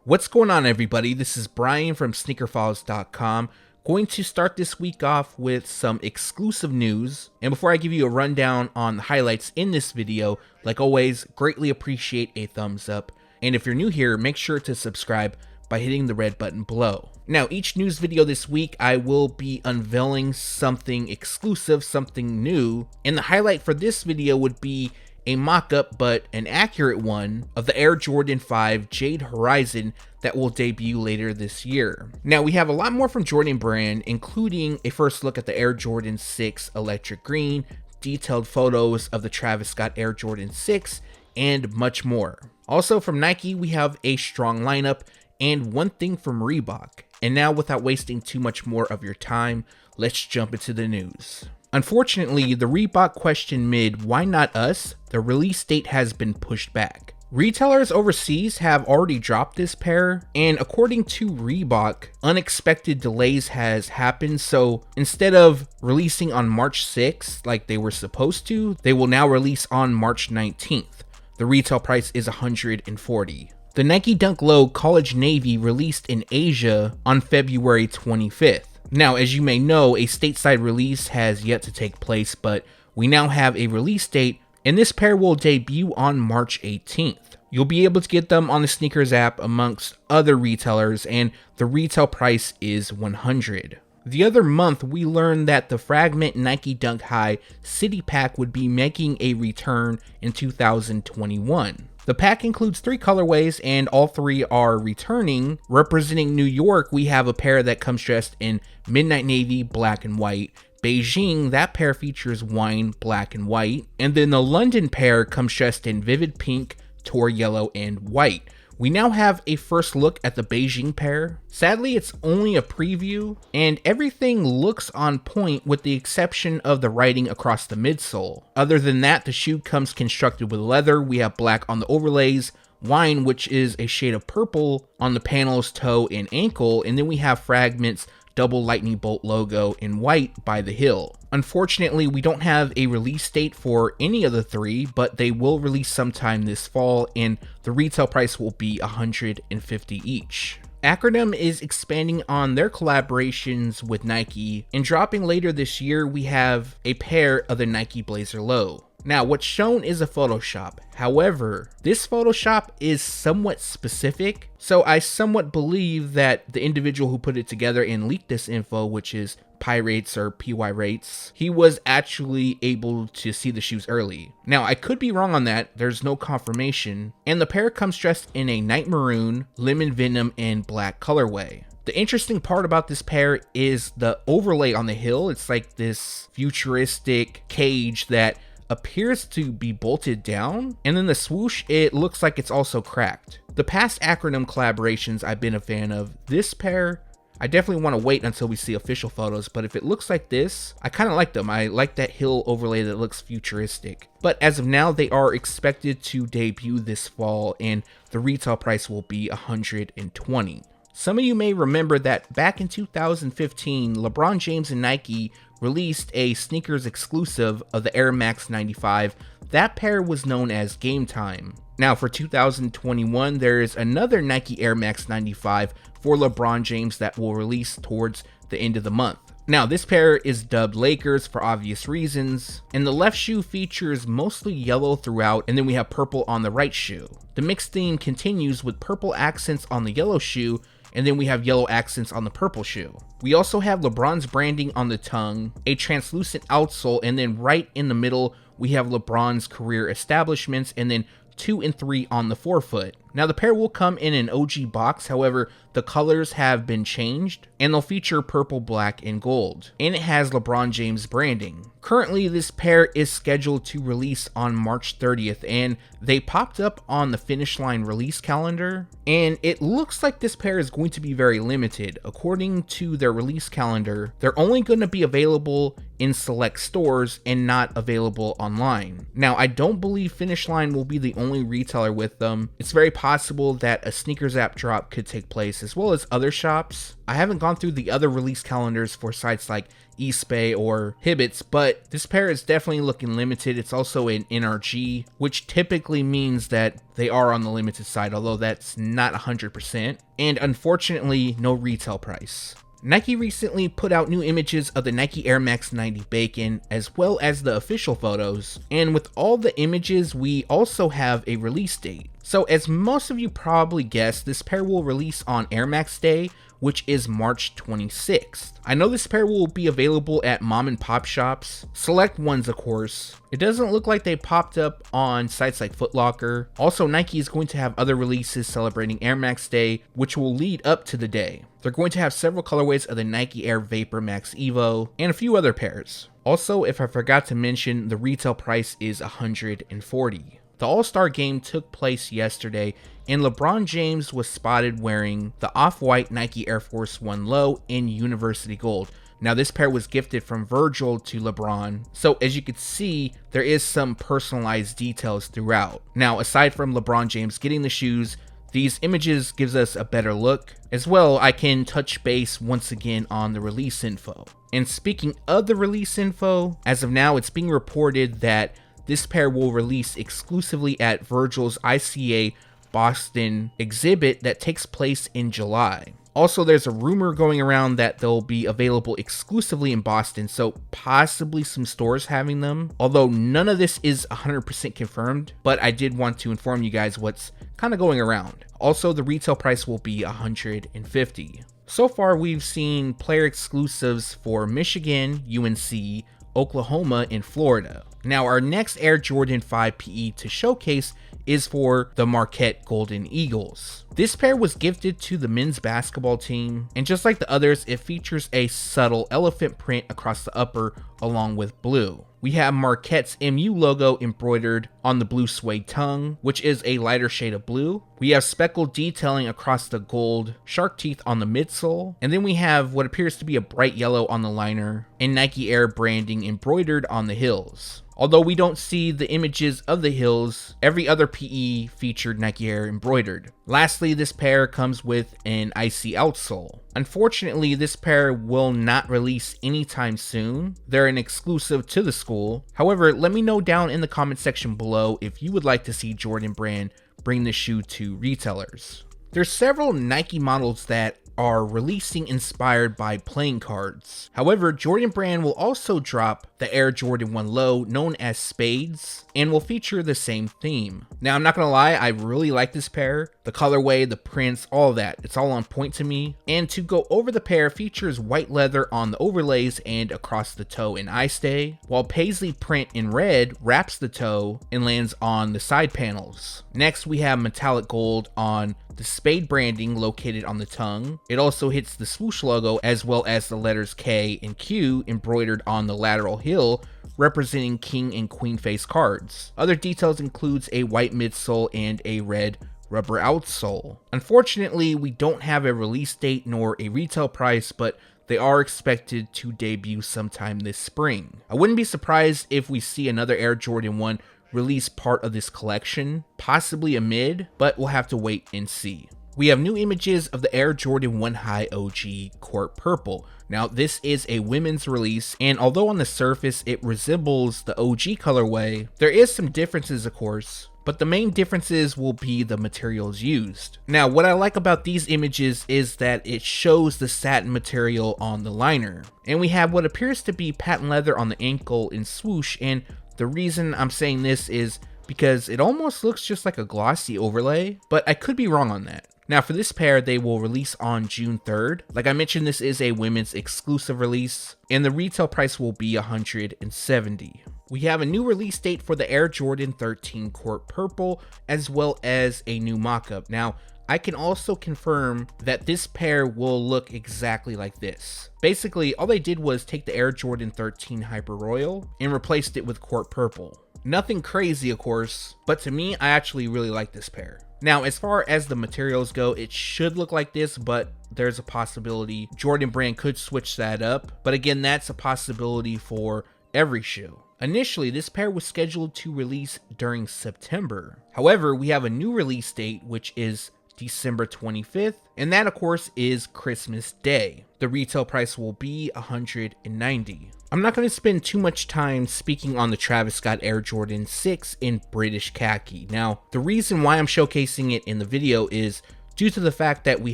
What's going on, everybody? This is Brian from SneakerFiles.com. Going to start this week off with some exclusive news. And before I give you a rundown on the highlights in this video, like always, greatly appreciate a thumbs up. And if you're new here, make sure to subscribe by hitting the red button below. Now, each news video this week, I will be unveiling something exclusive, something new. And the highlight for this video would be a mock-up, but an accurate one, of the Air Jordan 5 Jade Horizon that will debut later this year. Now, we have a lot more from Jordan Brand, including a first look at the Air Jordan 6 Electric Green, detailed photos of the Travis Scott Air Jordan 6, and much more. Also from Nike, we have a strong lineup, and one thing from Reebok. And now, without wasting too much more of your time, let's jump into the news. Unfortunately, the Reebok question mid, "Why not us?" the release date has been pushed back. Retailers overseas have already dropped this pair, and according to Reebok, unexpected delays has happened, so instead of releasing on March 6th like they were supposed to, they will now release on March 19th. The retail price is $140. The Nike Dunk Low College Navy released in Asia on February 25th. Now, as you may know, a stateside release has yet to take place, but we now have a release date, and this pair will debut on March 18th. You'll be able to get them on the Sneakers app amongst other retailers, and the retail price is $100. The other month, we learned that the Fragment Nike Dunk High City Pack would be making a return in 2021. The pack includes 3 colorways, and all 3 are returning. Representing New York, we have a pair that comes dressed in midnight navy, black and white. Beijing, that pair features wine, black and white. And then the London pair comes dressed in vivid pink, tour yellow, and white. We now have a first look at the Beijing pair. Sadly, it's only a preview, and everything looks on point with the exception of the writing across the midsole. Other than that, the shoe comes constructed with leather. We have black on the overlays, wine, which is a shade of purple on the panels, toe, and ankle, and then we have Fragment's double lightning bolt logo in white by the heel. Unfortunately, we don't have a release date for any of the 3, but they will release sometime this fall, and the retail price will be $150 each. Acronym is expanding on their collaborations with Nike, and dropping later this year, we have a pair of the Nike Blazer Low. Now, what's shown is a Photoshop. However, this Photoshop is somewhat specific, so I somewhat believe that the individual who put it together and leaked this info, which is Pirates or PY Rates, he was actually able to see the shoes early. Now, I could be wrong on that, there's no confirmation, and the pair comes dressed in a night maroon, lemon venom, and black colorway. The interesting part about this pair is the overlay on the heel. It's like this futuristic cage that appears to be bolted down, and then the swoosh, it looks like it's also cracked. The past Acronym collaborations I've been a fan of. This pair, I definitely want to wait until we see official photos, but if it looks like this, I kind of like them. I like that heel overlay that looks futuristic. But as of now, they are expected to debut this fall, and the retail price will be $120. Some of you may remember that back in 2015, LeBron James and Nike released a sneakers exclusive of the Air Max 95. That pair was known as Game Time. Now for 2021, there is another Nike Air Max 95 for LeBron James that will release towards the end of the month. Now, this pair is dubbed Lakers for obvious reasons, and the left shoe features mostly yellow throughout, and then we have purple on the right shoe. The mixed theme continues with purple accents on the yellow shoe, and then we have yellow accents on the purple shoe. We also have LeBron's branding on the tongue, a translucent outsole, and then right in the middle, we have LeBron's career establishments, and then 2 and 3 on the forefoot. Now, the pair will come in an OG box, however, the colors have been changed, and they'll feature purple, black, and gold. And it has LeBron James branding. Currently, this pair is scheduled to release on March 30th, and they popped up on the Finish Line release calendar, and it looks like this pair is going to be very limited. According to their release calendar, they're only going to be available in select stores and not available online. Now, I don't believe Finish Line will be the only retailer with them. It's very possible possible that a sneakers app drop could take place, as well as other shops. I haven't gone through the other release calendars for sites like eSpay or Hibbits, but this pair is definitely looking limited. It's also an NRG, which typically means that they are on the limited side, although that's not 100%, and unfortunately no retail price. Nike recently put out new images of the Nike Air Max 90 Bacon, as well as the official photos, and with all the images we also have a release date. So as most of you probably guessed, this pair will release on Air Max Day, which is March 26th. I know this pair will be available at mom and pop shops, select ones of course. It doesn't look like they popped up on sites like Foot Locker. Also, Nike is going to have other releases celebrating Air Max Day, which will lead up to the day. They're going to have several colorways of the Nike Air Vapor Max Evo and a few other pairs. Also, if I forgot to mention, the retail price is $140. The All-Star game took place yesterday, and LeBron James was spotted wearing the off-white Nike Air Force 1 Low in University Gold. Now this pair was gifted from Virgil to LeBron, so as you can see, there is some personalized details throughout. Now aside from LeBron James getting the shoes, these images gives us a better look. As well, I can touch base once again on the release info. And speaking of the release info, as of now it's being reported that this pair will release exclusively at Virgil's ICA Boston exhibit that takes place in July. Also, there's a rumor going around that they'll be available exclusively in Boston, so possibly some stores having them. Although none of this is 100% confirmed, but I did want to inform you guys what's kind of going around. Also, the retail price will be $150. So far, we've seen player exclusives for Michigan, UNC, Oklahoma, and Florida. Now our next Air Jordan 5 PE to showcase is for the Marquette Golden Eagles. This pair was gifted to the men's basketball team, and just like the others, it features a subtle elephant print across the upper along with blue. We have Marquette's MU logo embroidered on the blue suede tongue, which is a lighter shade of blue. We have speckled detailing across the gold shark teeth on the midsole, and then we have what appears to be a bright yellow on the liner and Nike Air branding embroidered on the heels. Although we don't see the images of the heels, every other PE featured Nike Air embroidered. Lastly, this pair comes with an icy outsole. Unfortunately, this pair will not release anytime soon. They're an exclusive to the school. However, let me know down in the comment section below if you would like to see Jordan Brand bring the shoe to retailers. There's several Nike models that are releasing inspired by playing cards. However, Jordan Brand will also drop the Air Jordan 1 Low known as Spades and will feature the same theme. Now, I'm not gonna lie, I really like this pair. The colorway, the prints, all that, it's all on point to me. And to go over the pair, features white leather on the overlays and across the toe and eye stay, while paisley print in red wraps the toe and lands on the side panels. Next, we have metallic gold on the Spade branding located on the tongue. It also hits the swoosh logo as well as the letters K and Q embroidered on the lateral heel, representing king and queen face cards. Other details includes a white midsole and a red rubber outsole. Unfortunately, we don't have a release date nor a retail price, but they are expected to debut sometime this spring. I wouldn't be surprised if we see another Air Jordan 1 release part of this collection, possibly a mid, but we'll have to wait and see. We have new images of the Air Jordan 1 High OG Court Purple. Now this is a women's release, and although on the surface it resembles the OG colorway, there is some differences of course, but the main differences will be the materials used. Now what I like about these images is that it shows the satin material on the liner, and we have what appears to be patent leather on the ankle and swoosh, and the reason I'm saying this is because it almost looks just like a glossy overlay, but I could be wrong on that. Now for this pair, they will release on June 3rd. Like I mentioned, this is a women's exclusive release, and the retail price will be $170. We have a new release date for the Air Jordan 13 Court Purple, as well as a new mock-up. Now, I can also confirm that this pair will look exactly like this. Basically, all they did was take the Air Jordan 13 Hyper Royal and replaced it with Court Purple. Nothing crazy, of course, but to me, I actually really like this pair. Now, as far as the materials go, it should look like this, but there's a possibility Jordan Brand could switch that up. But again, that's a possibility for every shoe. Initially, this pair was scheduled to release during September. However, we have a new release date, which is December 25th, and that of course is Christmas Day. The retail price will be $190. I'm not going to spend too much time speaking on the Travis Scott Air Jordan 6 in British khaki. Now, the reason why I'm showcasing it in the video is due to the fact that we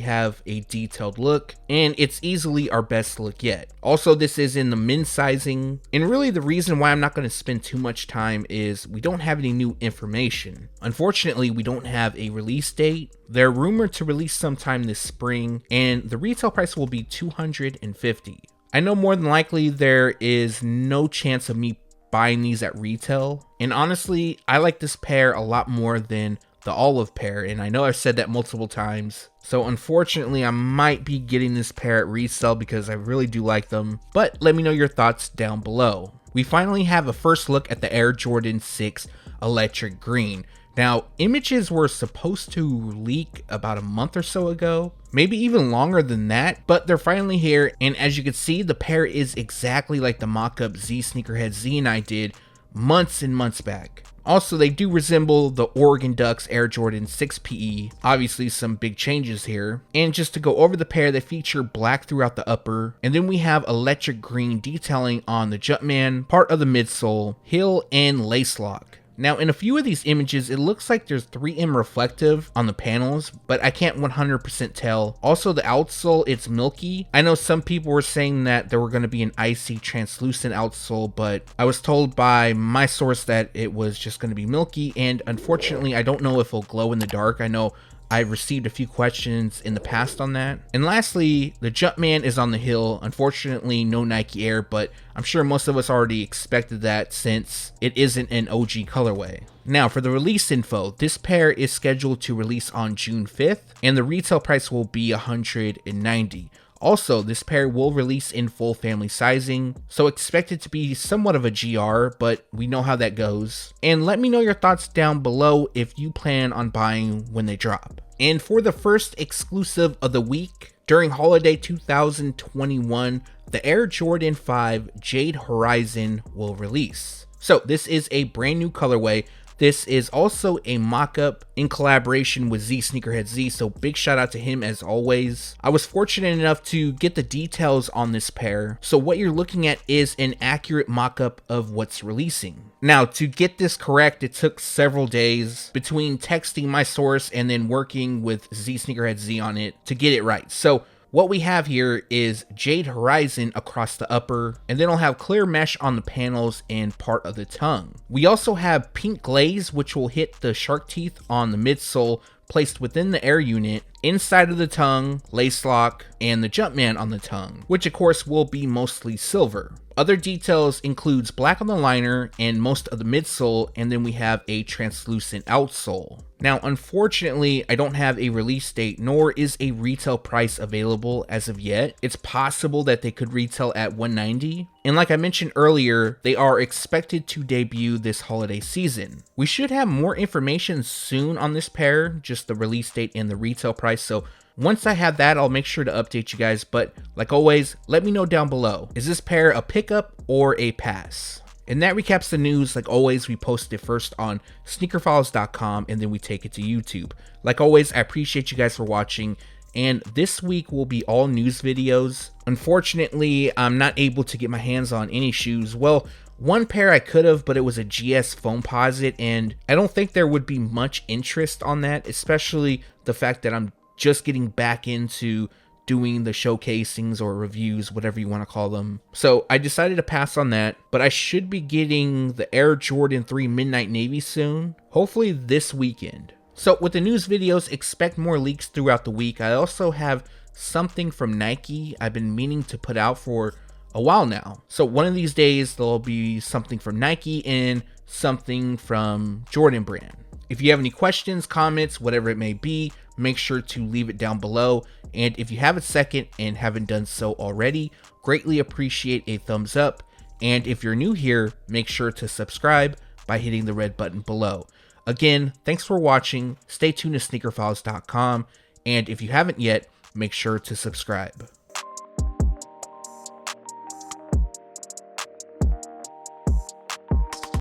have a detailed look, and it's easily our best look yet. Also, this is in the men's sizing, and really the reason why I'm not going to spend too much time is we don't have any new information. Unfortunately, we don't have a release date. They're rumored to release sometime this spring, and the retail price will be $250. I know more than likely there is no chance of me buying these at retail, and honestly, I like this pair a lot more than the olive pair, and I know I've said that multiple times. So unfortunately, I might be getting this pair at resale because I really do like them, but let me know your thoughts down below. We finally have a first look at the Air Jordan 6 Electric Green. Now, images were supposed to leak about a month or so ago, maybe even longer than that, but they're finally here, and as you can see, the pair is exactly like the mock-up zsneakerheadz and I did months and months back. Also, they do resemble the Oregon Ducks Air Jordan 6 PE, obviously some big changes here. And just to go over the pair, they feature black throughout the upper, and then we have electric green detailing on the Jumpman, part of the midsole, heel, and lace lock. Now, in a few of these images, it looks like there's 3M reflective on the panels, but I can't 100% tell. Also, the outsole, it's milky. I know some people were saying that there were going to be an icy translucent outsole, but I was told by my source that it was just going to be milky, and unfortunately, I don't know if it'll glow in the dark. I know I've received a few questions in the past on that. And lastly, the Jumpman is on the heel. Unfortunately, no Nike Air, but I'm sure most of us already expected that since it isn't an OG colorway. Now, for the release info, this pair is scheduled to release on June 5th, and the retail price will be $190. Also, this pair will release in full family sizing, so expect it to be somewhat of a GR, but we know how that goes. And let me know your thoughts down below if you plan on buying when they drop. And for the first exclusive of the week, during holiday 2021, the Air Jordan 5 Jade Horizon will release. So this is a brand new colorway. This is also a mock-up in collaboration with zsneakerheadz, so big shout out to him as always. I was fortunate enough to get the details on this pair, so what you're looking at is an accurate mock-up of what's releasing. Now, to get this correct, it took several days between texting my source and then working with zsneakerheadz on it to get it right. So what we have here is Jade Horizon across the upper, and then I'll have clear mesh on the panels and part of the tongue. We also have pink glaze, which will hit the shark teeth on the midsole, placed within the air unit, inside of the tongue, lace lock, and the Jumpman on the tongue, which of course will be mostly silver. Other details includes black on the liner and most of the midsole, and then we have a translucent outsole. Now, unfortunately, I don't have a release date, nor is a retail price available as of yet. It's possible that they could retail at $190. And like I mentioned earlier, they are expected to debut this holiday season. We should have more information soon on this pair, just the release date and the retail price. So once I have that, I'll make sure to update you guys. But like always, let me know down below. Is this pair a pickup or a pass? And that recaps the news. Like always, we post it first on SneakerFiles.com and then we take it to YouTube. Like always, I appreciate you guys for watching. And this week will be all news videos. Unfortunately, I'm not able to get my hands on any shoes. Well, one pair I could have, but it was a GS Foamposite, and I don't think there would be much interest on that, especially the fact that I'm just getting back into doing the showcasings or reviews, whatever you want to call them. So I decided to pass on that, but I should be getting the Air Jordan 3 Midnight Navy soon, hopefully this weekend. So with the news videos, expect more leaks throughout the week. I also have something from Nike I've been meaning to put out for a while now. So one of these days, there'll be something from Nike and something from Jordan brand. If you have any questions, comments, whatever it may be, make sure to leave it down below. And if you have a second and haven't done so already, greatly appreciate a thumbs up. And if you're new here, make sure to subscribe by hitting the red button below. Again, thanks for watching. Stay tuned to SneakerFiles.com. And if you haven't yet, make sure to subscribe.